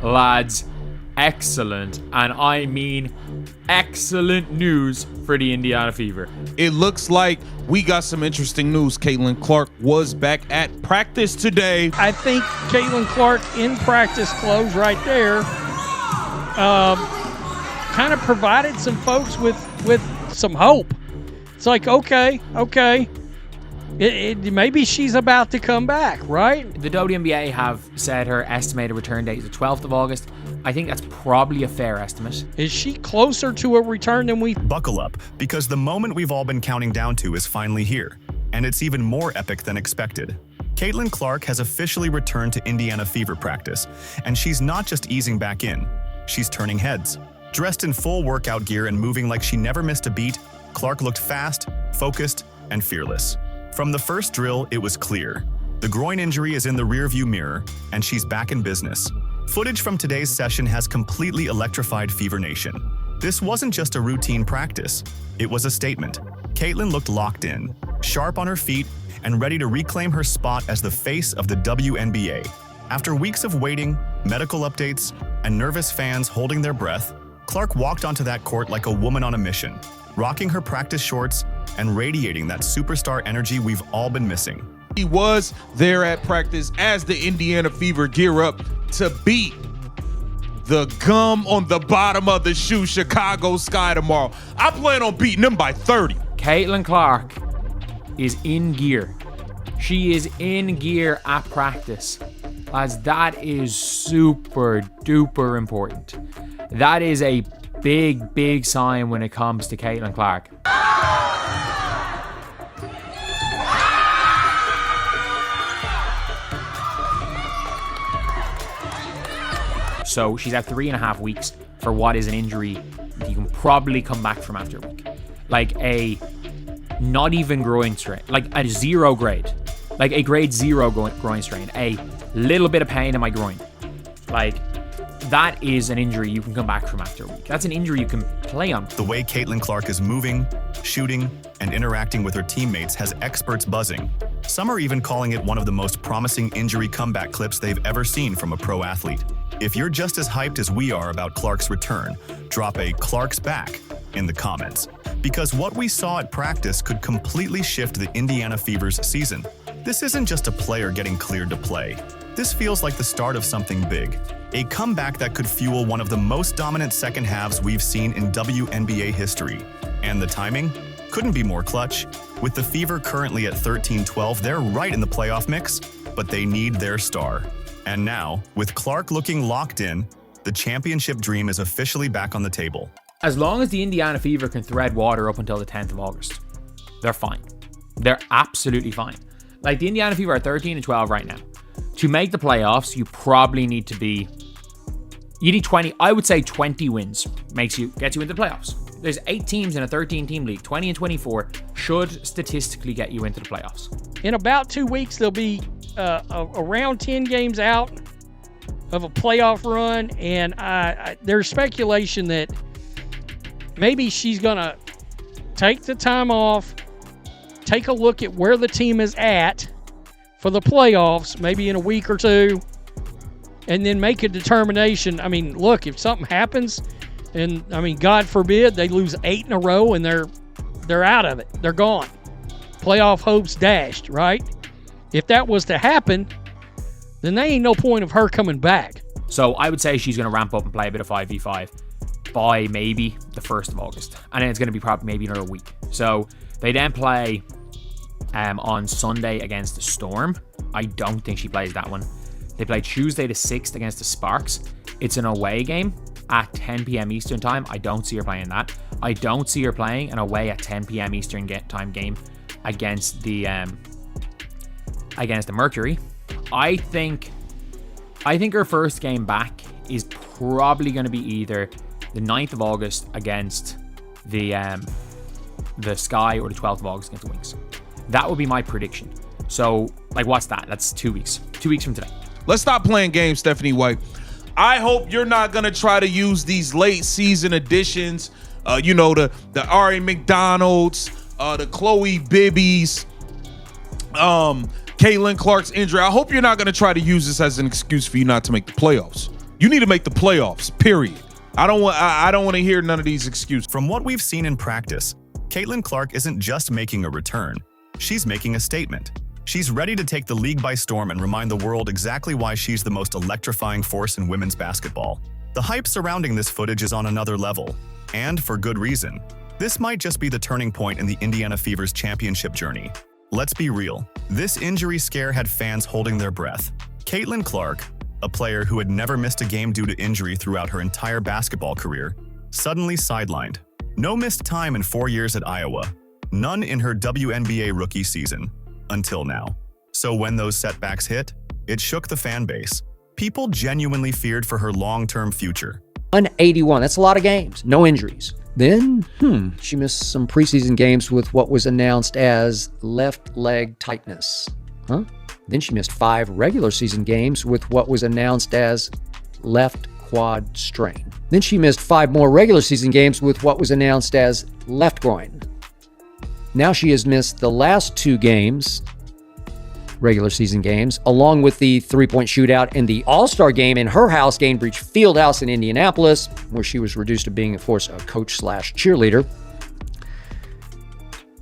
lads, excellent, and I mean excellent news for the Indiana Fever. It looks like we got some interesting news. Caitlin Clark was back at practice today. I think Caitlin Clark in practice clothes right there kind of provided some folks with some hope. It's like, okay. Maybe she's about to come back, right? The WNBA have said her estimated return date is the 12th of August. I think that's probably a fair estimate. Is she closer to a return than we... Buckle up, because the moment we've all been counting down to is finally here, and it's even more epic than expected. Caitlin Clark has officially returned to Indiana Fever practice, and she's not just easing back in, she's turning heads. Dressed in full workout gear and moving like she never missed a beat, Clark looked fast, focused, and fearless. From the first drill, it was clear. The groin injury is in the rearview mirror, and she's back in business. Footage from today's session has completely electrified Fever Nation. This wasn't just a routine practice. It was a statement. Caitlin looked locked in, sharp on her feet, and ready to reclaim her spot as the face of the WNBA. After weeks of waiting, medical updates, and nervous fans holding their breath, Clark walked onto that court like a woman on a mission, rocking her practice shorts and radiating that superstar energy we've all been missing. He was there at practice as the Indiana Fever gear up to beat the gum on the bottom of the shoe Chicago Sky tomorrow. I plan on beating them by 30. Caitlin Clark is in gear. She is in gear at practice. Lads, that is super duper important. That is a big sign when it comes to Caitlin Clark. So she's at 3.5 weeks for what is an injury that you can probably come back from after a week. Like a not even groin strain, like a 0 grade, like a grade 0 groin strain, a little bit of pain in my groin. Like that is an injury you can come back from after a week. That's an injury you can play on. The way Caitlin Clark is moving, shooting, and interacting with her teammates has experts buzzing. Some are even calling it one of the most promising injury comeback clips they've ever seen from a pro athlete. If you're just as hyped as we are about Clark's return, drop a "Clark's back" in the comments. Because what we saw at practice could completely shift the Indiana Fever's season. This isn't just a player getting cleared to play. This feels like the start of something big. A comeback that could fuel one of the most dominant second halves we've seen in WNBA history. And the timing? Couldn't be more clutch. With the Fever currently at 13-12, they're right in the playoff mix, but they need their star. And now, with Clark looking locked in, the championship dream is officially back on the table. As long as the Indiana Fever can thread water up until the 10th of August, they're fine. They're absolutely fine. Like the Indiana Fever are 13-12 right now. To make the playoffs, you probably need to be... You need 20... I would say 20 wins gets you into the playoffs. There's 8 teams in a 13-team league. 20 and 24 should statistically get you into the playoffs. In about 2 weeks, they'll be around 10 games out of a playoff run, and there's speculation that maybe she's going to take the time off, take a look at where the team is at for the playoffs, maybe in a week or two, and then make a determination. I mean, look, if something happens, and I mean, God forbid, they lose 8 in a row and they're out of it. They're gone. Playoff hopes dashed, right? If that was to happen, then there ain't no point of her coming back. So I would say she's going to ramp up and play a bit of 5v5 by maybe the 1st of August. And then it's going to be probably maybe another week. So they then play on Sunday against the Storm. I don't think she plays that one. They play Tuesday the 6th against the Sparks. It's an away game at 10 p.m. Eastern time. I don't see her playing that. I don't see her playing an away at 10 p.m. Eastern time game against the Mercury. I think her first game back is probably going to be either the 9th of August against the Sky or the 12th of August against the Wings. That would be my prediction. So, like, what's that? That's 2 weeks. 2 weeks from today. Let's stop playing games, Stephanie White. I hope you're not going to try to use these late season additions, the Ari McDonald's, the Chloe Bibbies, Caitlin Clark's injury. I hope you're not going to try to use this as an excuse for you not to make the playoffs. You need to make the playoffs, period. I don't want to hear none of these excuses. From what we've seen in practice, Caitlin Clark isn't just making a return. She's making a statement. She's ready to take the league by storm and remind the world exactly why she's the most electrifying force in women's basketball. The hype surrounding this footage is on another level, and for good reason. This might just be the turning point in the Indiana Fever's championship journey. Let's be real, this injury scare had fans holding their breath. Caitlin Clark, a player who had never missed a game due to injury throughout her entire basketball career, suddenly sidelined. No missed time in 4 years at Iowa, none in her WNBA rookie season, until now. So when those setbacks hit, it shook the fan base. People genuinely feared for her long-term future. 181, that's a lot of games, no injuries. Then, she missed some preseason games with what was announced as left leg tightness. Then she missed 5 regular season games with what was announced as left quad strain. Then she missed 5 more regular season games with what was announced as left groin. Now she has missed the last 2 games, regular season games, along with the 3-point shootout in the All-Star game in her house, Gainbridge Fieldhouse in Indianapolis, where she was reduced to being, of course, a coach/cheerleader.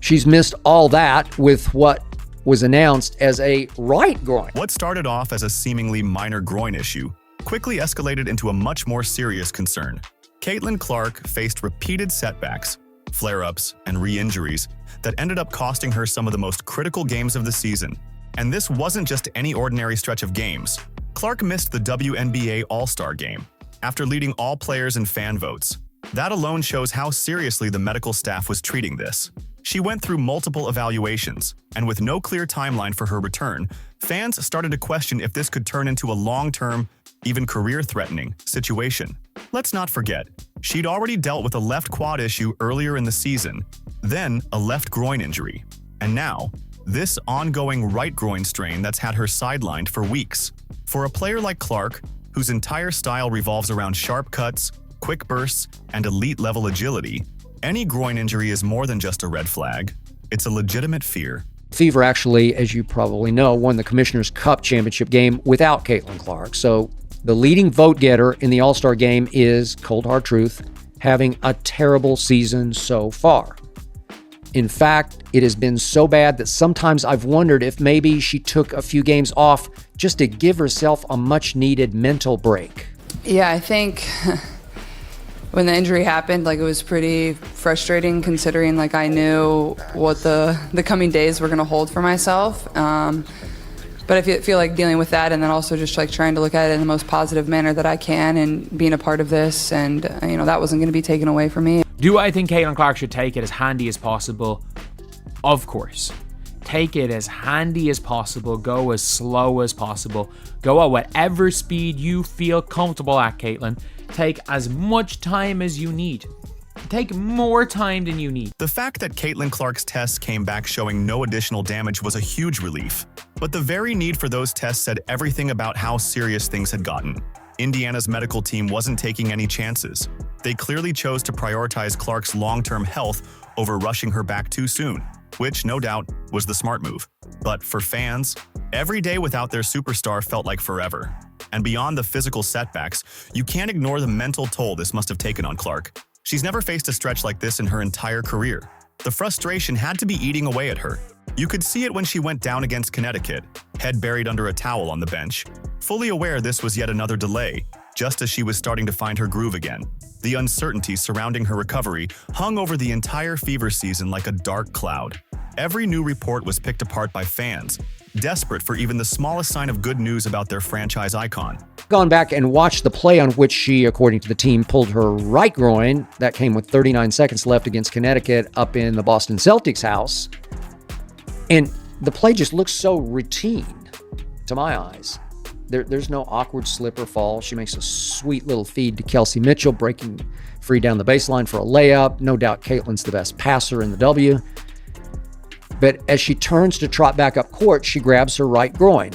She's missed all that with what was announced as a right groin. What started off as a seemingly minor groin issue quickly escalated into a much more serious concern. Caitlin Clark faced repeated setbacks, flare-ups, and re-injuries that ended up costing her some of the most critical games of the season. And this wasn't just any ordinary stretch of games. Clark missed the WNBA All-Star game after leading all players in fan votes. That alone shows how seriously the medical staff was treating this. She went through multiple evaluations, and with no clear timeline for her return, fans started to question if this could turn into a long-term, even career-threatening situation. Let's not forget, she'd already dealt with a left quad issue earlier in the season, then a left groin injury, and now, this ongoing right groin strain that's had her sidelined for weeks. For a player like Clark, whose entire style revolves around sharp cuts, quick bursts, and elite-level agility, any groin injury is more than just a red flag. It's a legitimate fear. Fever actually, as you probably know, won the Commissioner's Cup championship game without Caitlin Clark. So the leading vote getter in the All-Star game is, cold hard truth, having a terrible season so far. In fact, it has been so bad that sometimes I've wondered if maybe she took a few games off just to give herself a much-needed mental break. Yeah, I think when the injury happened, it was pretty frustrating considering I knew what the coming days were going to hold for myself. But I feel like dealing with that and then also just trying to look at it in the most positive manner that I can and being a part of this, and that wasn't going to be taken away from me. Do I think Caitlin Clark should take it as handy as possible? Of course. Take it as handy as possible. Go as slow as possible. Go at whatever speed you feel comfortable at, Caitlin. Take as much time as you need. Take more time than you need. The fact that Caitlin Clark's tests came back showing no additional damage was a huge relief. But the very need for those tests said everything about how serious things had gotten. Indiana's medical team wasn't taking any chances. They clearly chose to prioritize Clark's long-term health over rushing her back too soon, which, no doubt, was the smart move. But for fans, every day without their superstar felt like forever. And beyond the physical setbacks, you can't ignore the mental toll this must have taken on Clark. She's never faced a stretch like this in her entire career. The frustration had to be eating away at her. You could see it when she went down against Connecticut, head buried under a towel on the bench, fully aware this was yet another delay, just as she was starting to find her groove again. The uncertainty surrounding her recovery hung over the entire Fever season like a dark cloud. Every new report was picked apart by fans, desperate for even the smallest sign of good news about their franchise icon. Gone back and watched the play on which she, according to the team, pulled her right groin. That came with 39 seconds left against Connecticut up in the Boston Celtics house. And the play just looks so routine to my eyes. There's no awkward slip or fall. She makes a sweet little feed to Kelsey Mitchell, breaking free down the baseline for a layup. No doubt Caitlin's the best passer in the W. But as she turns to trot back up court, she grabs her right groin.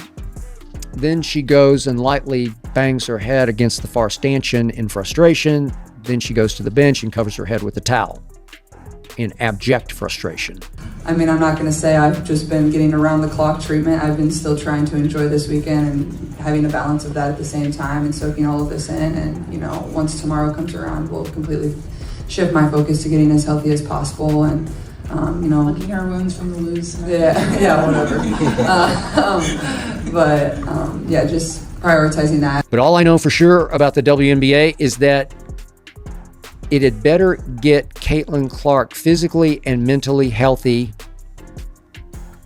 Then she goes and lightly bangs her head against the far stanchion in frustration. Then she goes to the bench and covers her head with a towel. in abject frustration. I mean, I'm not going to say I've just been getting around the clock treatment. I've been still trying to enjoy this weekend and having a balance of that at the same time and soaking all of this in. And, you know, once tomorrow comes around, we'll completely shift my focus to getting as healthy as possible and, you know, licking our wounds from the lose. Yeah, whatever. Yeah, just prioritizing that. But all I know for sure about the WNBA is that it had better get Caitlin Clark physically and mentally healthy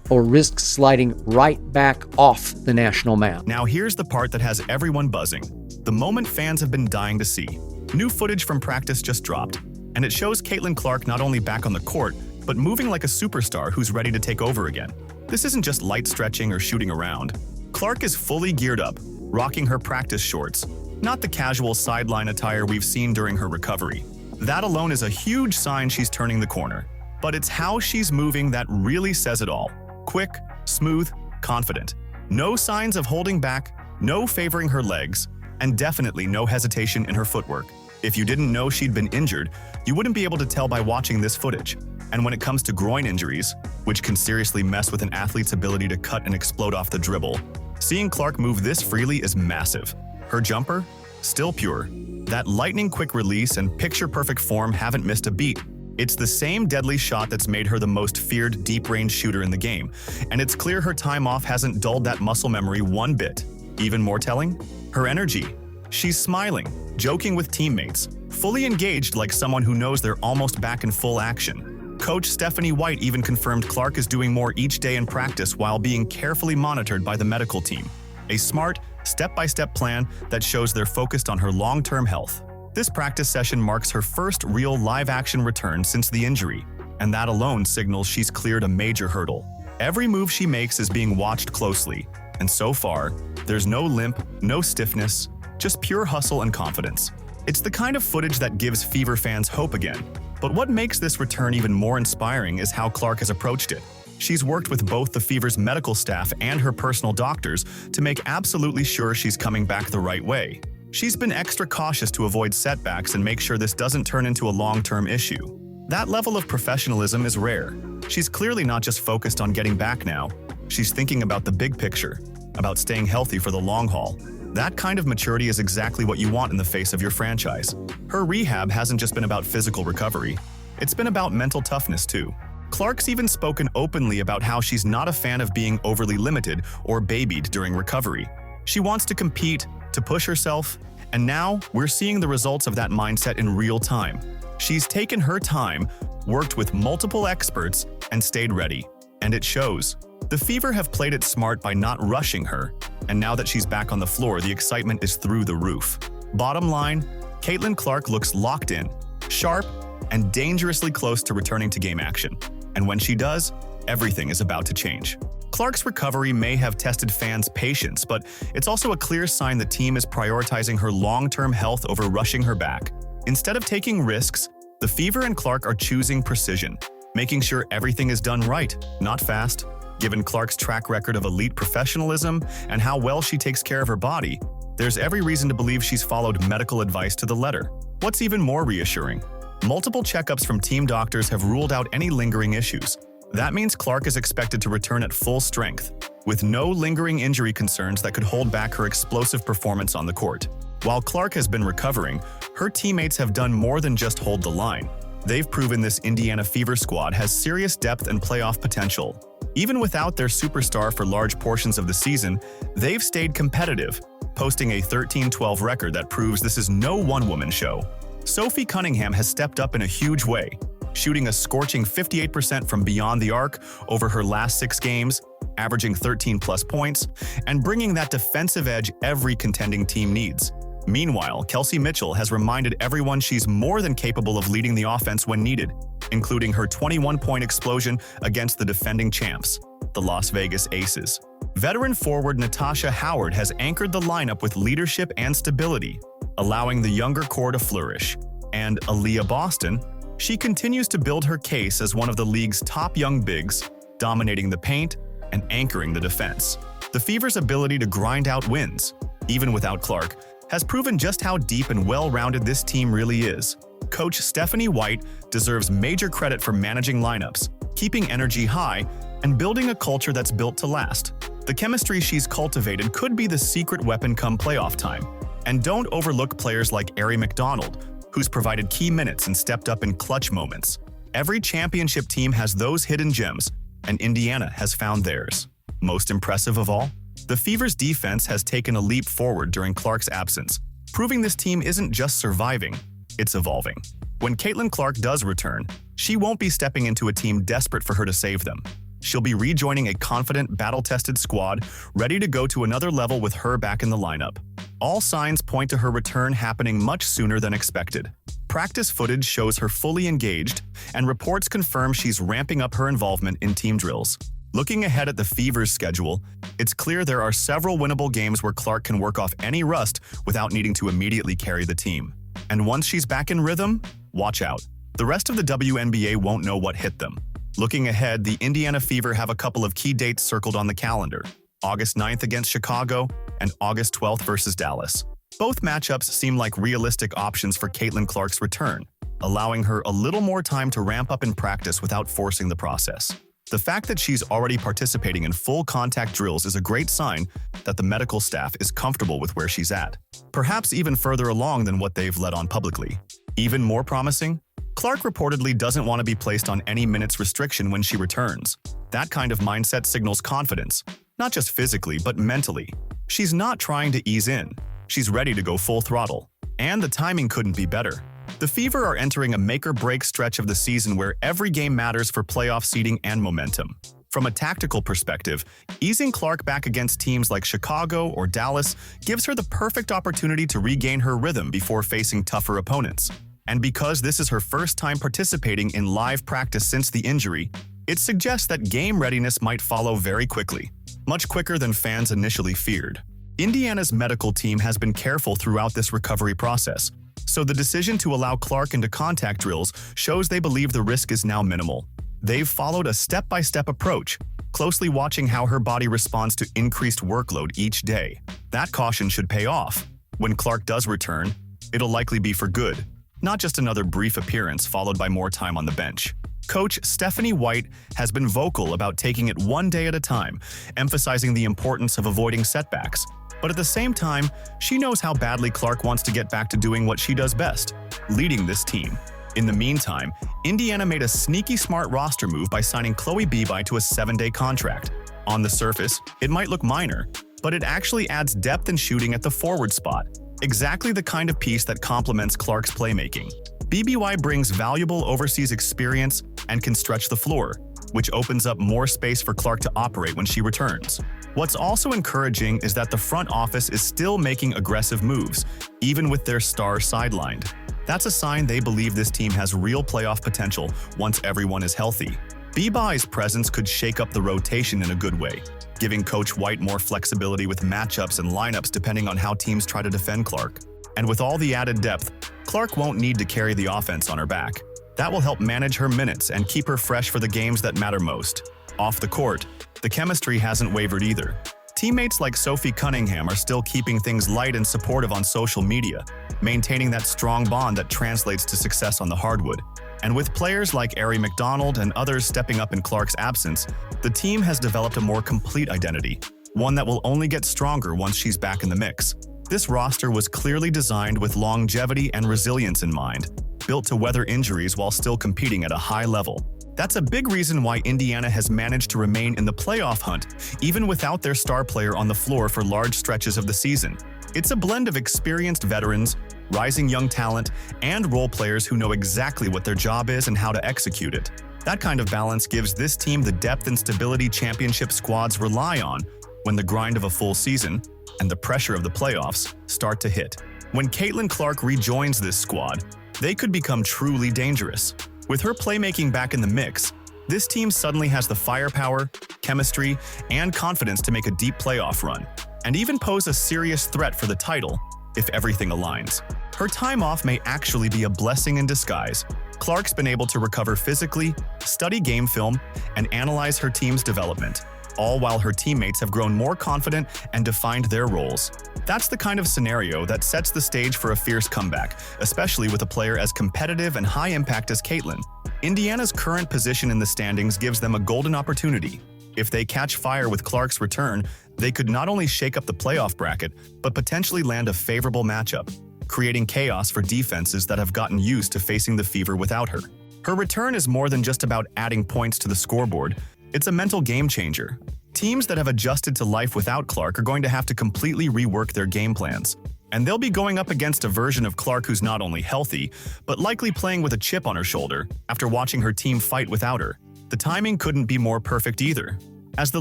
or risk sliding right back off the national map. Now here's the part that has everyone buzzing. The moment fans have been dying to see. New footage from practice just dropped, and it shows Caitlin Clark not only back on the court, but moving like a superstar who's ready to take over again. This isn't just light stretching or shooting around. Clark is fully geared up, rocking her practice shorts, not the casual sideline attire we've seen during her recovery. That alone is a huge sign she's turning the corner. But it's how she's moving that really says it all. Quick, smooth, confident. No signs of holding back, no favoring her legs, and definitely no hesitation in her footwork. If you didn't know she'd been injured, you wouldn't be able to tell by watching this footage. And when it comes to groin injuries, which can seriously mess with an athlete's ability to cut and explode off the dribble, seeing Clark move this freely is massive. Her jumper? Still pure. That lightning-quick release and picture-perfect form haven't missed a beat. It's the same deadly shot that's made her the most feared deep-range shooter in the game, and it's clear her time off hasn't dulled that muscle memory one bit. Even more telling? Her energy. She's smiling, joking with teammates, fully engaged like someone who knows they're almost back in full action. Coach Stephanie White even confirmed Clark is doing more each day in practice while being carefully monitored by the medical team. A smart, step-by-step plan that shows they're focused on her long-term health. This practice session marks her first real live-action return since the injury, and that alone signals she's cleared a major hurdle. Every move she makes is being watched closely, and so far, there's no limp, no stiffness, just pure hustle and confidence. It's the kind of footage that gives Fever fans hope again. But what makes this return even more inspiring is how Clark has approached it. She's worked with both the Fever's medical staff and her personal doctors to make absolutely sure she's coming back the right way. She's been extra cautious to avoid setbacks and make sure this doesn't turn into a long-term issue. That level of professionalism is rare. She's clearly not just focused on getting back now. She's thinking about the big picture, about staying healthy for the long haul. That kind of maturity is exactly what you want in the face of your franchise. Her rehab hasn't just been about physical recovery. It's been about mental toughness too. Clark's even spoken openly about how she's not a fan of being overly limited or babied during recovery. She wants to compete, to push herself, and now we're seeing the results of that mindset in real time. She's taken her time, worked with multiple experts, and stayed ready. And it shows. The Fever have played it smart by not rushing her, and now that she's back on the floor, the excitement is through the roof. Bottom line, Caitlin Clark looks locked in, sharp, and dangerously close to returning to game action. And when she does, everything is about to change. Clark's recovery may have tested fans' patience, but it's also a clear sign the team is prioritizing her long-term health over rushing her back. Instead of taking risks, the Fever and Clark are choosing precision, making sure everything is done right, not fast. Given Clark's track record of elite professionalism and how well she takes care of her body, there's every reason to believe she's followed medical advice to the letter. What's even more reassuring? Multiple checkups from team doctors have ruled out any lingering issues. That means Clark is expected to return at full strength, with no lingering injury concerns that could hold back her explosive performance on the court. While Clark has been recovering, her teammates have done more than just hold the line. They've proven this Indiana Fever squad has serious depth and playoff potential. Even without their superstar for large portions of the season, they've stayed competitive, posting a 13-12 record that proves this is no one-woman show. Sophie Cunningham has stepped up in a huge way, shooting a scorching 58% from beyond the arc over her last 6 games, averaging 13-plus points, and bringing that defensive edge every contending team needs. Meanwhile, Kelsey Mitchell has reminded everyone she's more than capable of leading the offense when needed, including her 21-point explosion against the defending champs, the Las Vegas Aces. Veteran forward Natasha Howard has anchored the lineup with leadership and stability, allowing the younger core to flourish. And Aaliyah Boston, she continues to build her case as one of the league's top young bigs, dominating the paint and anchoring the defense. The Fever's ability to grind out wins, even without Clark, has proven just how deep and well-rounded this team really is. Coach Stephanie White deserves major credit for managing lineups, keeping energy high, and building a culture that's built to last. The chemistry she's cultivated could be the secret weapon come playoff time. And don't overlook players like Wnba McDonald, who's provided key minutes and stepped up in clutch moments. Every championship team has those hidden gems, and Indiana has found theirs. Most impressive of all? The Fever's defense has taken a leap forward during Clark's absence, proving this team isn't just surviving, it's evolving. When Caitlin Clark does return, she won't be stepping into a team desperate for her to save them. She'll be rejoining a confident, battle-tested squad, ready to go to another level with her back in the lineup. All signs point to her return happening much sooner than expected. Practice footage shows her fully engaged, and reports confirm she's ramping up her involvement in team drills. Looking ahead at the Fever's schedule, it's clear there are several winnable games where Clark can work off any rust without needing to immediately carry the team. And once she's back in rhythm, watch out. The rest of the WNBA won't know what hit them. Looking ahead, the Indiana Fever have a couple of key dates circled on the calendar: August 9th against Chicago and August 12th versus Dallas. Both matchups seem like realistic options for Caitlin Clark's return, allowing her a little more time to ramp up in practice without forcing the process. The fact that she's already participating in full contact drills is a great sign that the medical staff is comfortable with where she's at, perhaps even further along than what they've let on publicly. Even more promising, Clark reportedly doesn't want to be placed on any minutes restriction when she returns. That kind of mindset signals confidence, not just physically, but mentally. She's not trying to ease in. She's ready to go full throttle. And the timing couldn't be better. The Fever are entering a make-or-break stretch of the season where every game matters for playoff seeding and momentum. From a tactical perspective, easing Clark back against teams like Chicago or Dallas gives her the perfect opportunity to regain her rhythm before facing tougher opponents. And because this is her first time participating in live practice since the injury, it suggests that game readiness might follow very quickly, much quicker than fans initially feared. Indiana's medical team has been careful throughout this recovery process, so the decision to allow Clark into contact drills shows they believe the risk is now minimal. They've followed a step-by-step approach, closely watching how her body responds to increased workload each day. That caution should pay off. When Clark does return, it'll likely be for good, not just another brief appearance followed by more time on the bench. Coach Stephanie White has been vocal about taking it one day at a time, emphasizing the importance of avoiding setbacks. But at the same time, she knows how badly Clark wants to get back to doing what she does best, leading this team. In the meantime, Indiana made a sneaky smart roster move by signing Wnba to a 7-day contract. On the surface, it might look minor, but it actually adds depth and shooting at the forward spot, exactly the kind of piece that complements Clark's playmaking. BBY brings valuable overseas experience and can stretch the floor, which opens up more space for Clark to operate when she returns. What's also encouraging is that the front office is still making aggressive moves, even with their star sidelined. That's a sign they believe this team has real playoff potential once everyone is healthy. BBY's presence could shake up the rotation in a good way, giving Coach White more flexibility with matchups and lineups depending on how teams try to defend Clark. And with all the added depth, Clark won't need to carry the offense on her back. That will help manage her minutes and keep her fresh for the games that matter most. Off the court, the chemistry hasn't wavered either. Teammates like Sophie Cunningham are still keeping things light and supportive on social media, maintaining that strong bond that translates to success on the hardwood. And with players like Wnba McDonald and others stepping up in Clark's absence, the team has developed a more complete identity, one that will only get stronger once she's back in the mix. This roster was clearly designed with longevity and resilience in mind, built to weather injuries while still competing at a high level. That's a big reason why Indiana has managed to remain in the playoff hunt, even without their star player on the floor for large stretches of the season. It's a blend of experienced veterans, rising young talent, and role players who know exactly what their job is and how to execute it. That kind of balance gives this team the depth and stability championship squads rely on when the grind of a full season and the pressure of the playoffs start to hit. When Caitlin Clark rejoins this squad, they could become truly dangerous. With her playmaking back in the mix, this team suddenly has the firepower, chemistry, and confidence to make a deep playoff run, and even pose a serious threat for the title if everything aligns. Her time off may actually be a blessing in disguise. Clark's been able to recover physically, study game film, and analyze her team's development. all while her teammates have grown more confident and defined their roles. That's the kind of scenario that sets the stage for a fierce comeback, especially with a player as competitive and high-impact as Caitlin. Indiana's current position in the standings gives them a golden opportunity. If they catch fire with Clark's return, they could not only shake up the playoff bracket, but potentially land a favorable matchup, creating chaos for defenses that have gotten used to facing the Fever without her. Her return is more than just about adding points to the scoreboard. It's a mental game changer. Teams that have adjusted to life without Clark are going to have to completely rework their game plans. And they'll be going up against a version of Clark who's not only healthy, but likely playing with a chip on her shoulder after watching her team fight without her. The timing couldn't be more perfect either. As the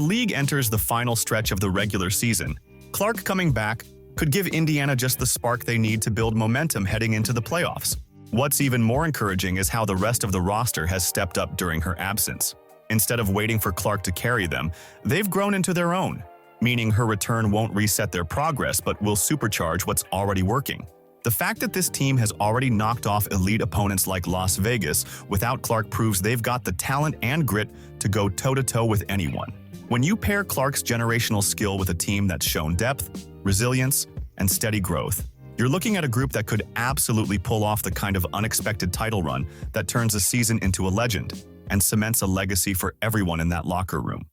league enters the final stretch of the regular season, Clark coming back could give Indiana just the spark they need to build momentum heading into the playoffs. What's even more encouraging is how the rest of the roster has stepped up during her absence. Instead of waiting for Clark to carry them, they've grown into their own, meaning her return won't reset their progress but will supercharge what's already working. The fact that this team has already knocked off elite opponents like Las Vegas without Clark proves they've got the talent and grit to go toe-to-toe with anyone. When you pair Clark's generational skill with a team that's shown depth, resilience, and steady growth, you're looking at a group that could absolutely pull off the kind of unexpected title run that turns a season into a legend and cements a legacy for everyone in that locker room.